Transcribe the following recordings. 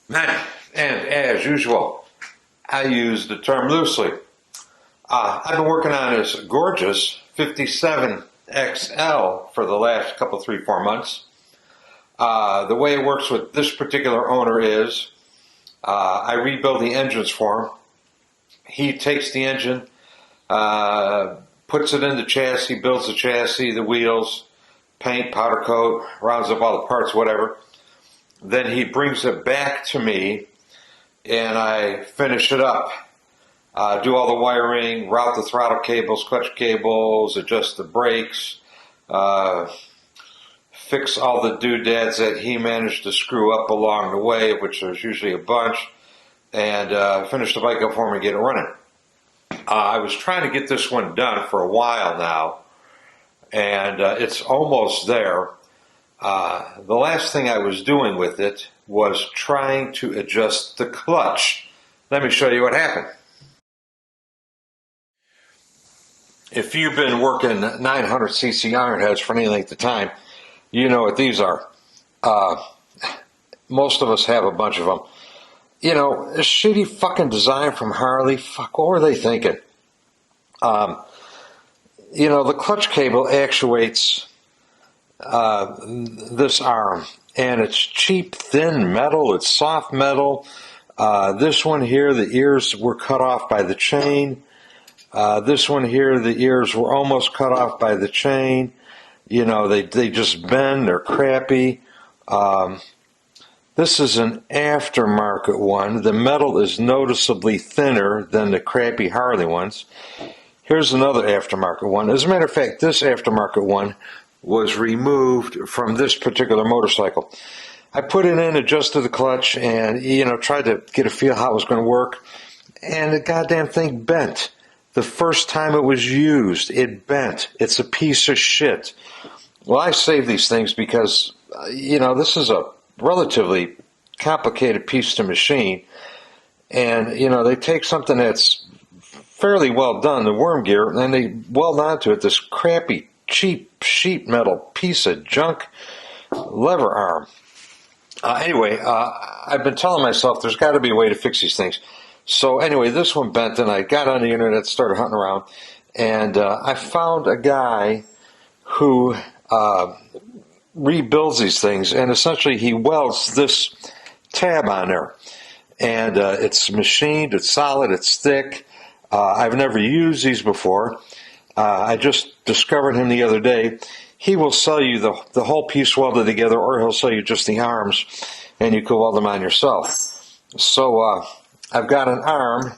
And as usual, I use the term loosely. I've been working on this gorgeous 57XL for the last couple, 3-4 months. The way it works with this particular owner is I rebuild the engines for him. He takes the engine, puts it in the chassis, builds the chassis, the wheels, paint, powder coat, rounds up all the parts, whatever. Then he brings it back to me and I finish it up. Do all the wiring, route the throttle cables, clutch cables, adjust the brakes, fix all the doodads that he managed to screw up along the way, which there's usually a bunch, and finish the bike up for him and get it running. I was trying to get this one done for a while now, and it's almost there. The last thing I was doing with it was trying to adjust the clutch. Let me show you what happened. If you've been working 900cc Ironheads for any length of time, you know what these are. Most of us have a bunch of them. You know, a shitty fucking design from Harley. Fuck, what were they thinking? You know, the clutch cable actuates this arm, and it's cheap, thin metal. It's soft metal. This one here, the ears were cut off by the chain. This one here, the ears were almost cut off by the chain. You know, they just bend, they're crappy. This is an aftermarket one. The metal is noticeably thinner than the crappy Harley ones. Here's another aftermarket one. As a matter of fact, this aftermarket one was removed from this particular motorcycle. I put it in, adjusted the clutch, and, you know, tried to get a feel how it was going to work. And the goddamn thing bent. The first time it was used, it bent. It's a piece of shit. Well, I save these things because, you know, this is a relatively complicated piece to machine. And, you know, they take something that's fairly well done, the worm gear, and they weld onto it this crappy, cheap sheet metal piece of junk lever arm. Anyway, I've been telling myself there's got to be a way to fix these things. So anyway, this one bent, and I got on the internet, started hunting around, and I found a guy who rebuilds these things, and essentially he welds this tab on there. And it's machined, it's solid, it's thick. I've never used these before. I just discovered him the other day. He will sell you the whole piece welded together, or he'll sell you just the arms, and you can weld them on yourself. So I've got an arm.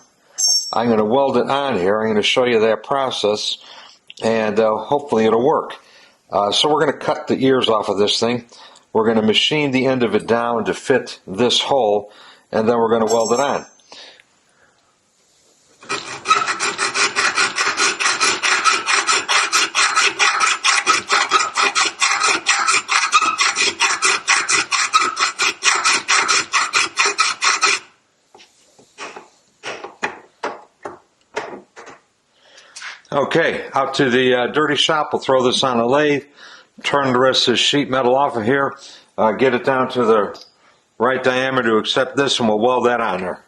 I'm going to weld it on here. I'm going to show you that process, and hopefully it'll work. So we're going to cut the ears off of this thing. We're going to machine the end of it down to fit this hole, and then we're going to weld it on. Okay, out to the dirty shop. We'll throw this on a lathe, turn the rest of the sheet metal off of here, get it down to the right diameter to accept this, and we'll weld that on there.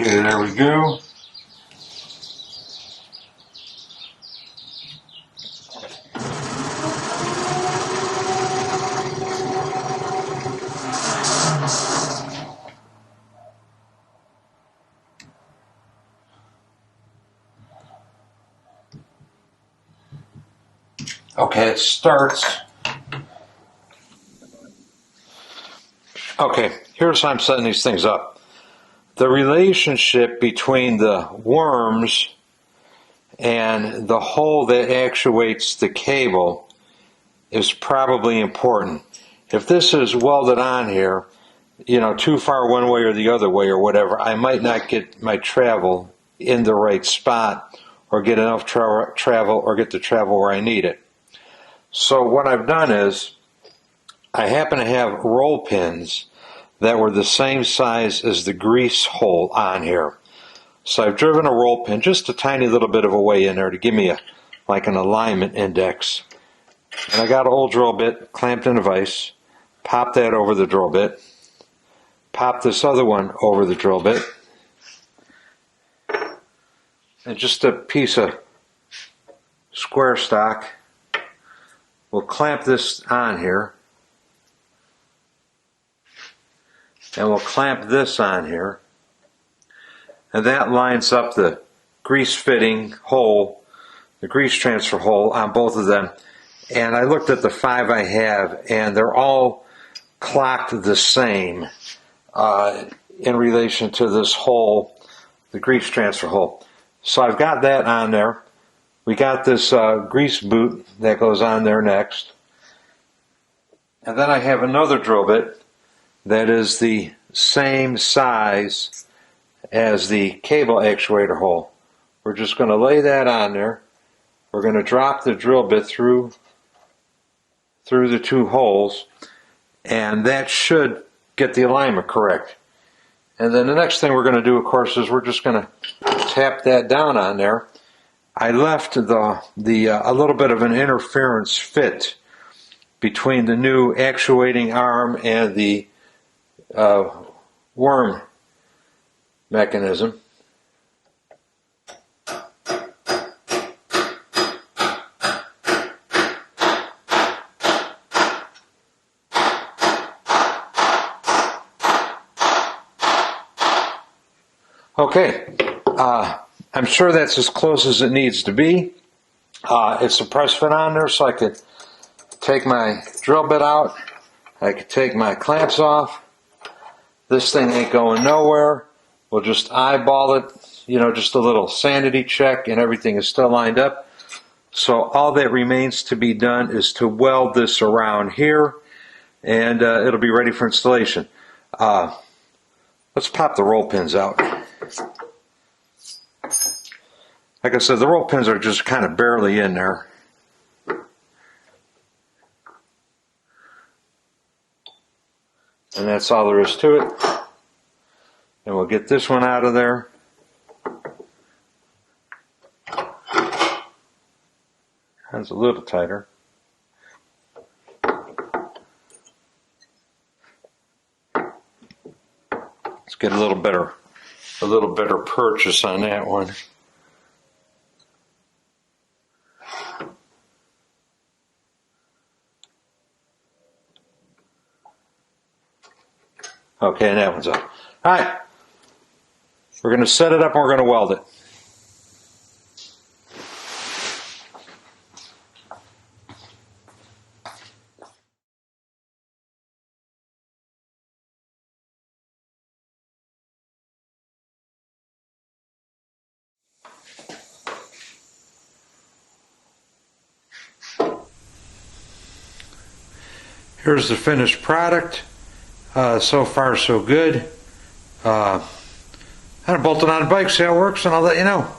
Okay, there we go. Okay, it starts. Okay, here's how I'm setting these things up. The relationship between the worms and the hole that actuates the cable is probably important. If this is welded on here, too far one way or the other way or whatever, I might not get my travel in the right spot or get enough travel or get the travel where I need it. So what I've done is I happen to have roll pins that were the same size as the grease hole on here. So I've driven a roll pin just a tiny little bit of a way in there to give me like an alignment index. And I got an old drill bit clamped in a vise, pop that over the drill bit, pop this other one over the drill bit, and just a piece of square stock. We'll clamp this on here, and we'll clamp this on here, and that lines up the grease fitting hole, the grease transfer hole on both of them. And I looked at the 5 I have, and they're all clocked the same in relation to this hole, the grease transfer hole. So I've got that on there. We got this grease boot that goes on there next. And then I have another drill bit that is the same size as the cable actuator hole. We're just going to lay that on there. We're going to drop the drill bit through the 2 holes, and that should get the alignment correct. And then the next thing we're going to do, of course, is we're just going to tap that down on there. I left a little bit of an interference fit between the new actuating arm and the worm mechanism. Okay, I'm sure that's as close as it needs to be. It's a press fit on there, so I could take my drill bit out. I could take my clamps off. This thing ain't going nowhere. We'll just eyeball it, just a little sanity check, and everything is still lined up. So all that remains to be done is to weld this around here, and it'll be ready for installation. Let's pop the roll pins out. Like I said, the roll pins are just kind of barely in there. And that's all there is to it. And we'll get this one out of there. That's a little tighter. Let's get a little better purchase on that one. Okay, and that one's up. All right, we're going to set it up and we're going to weld it. Here's the finished product. So far so good. I bolted on the bike, see how it works, and I'll let you know.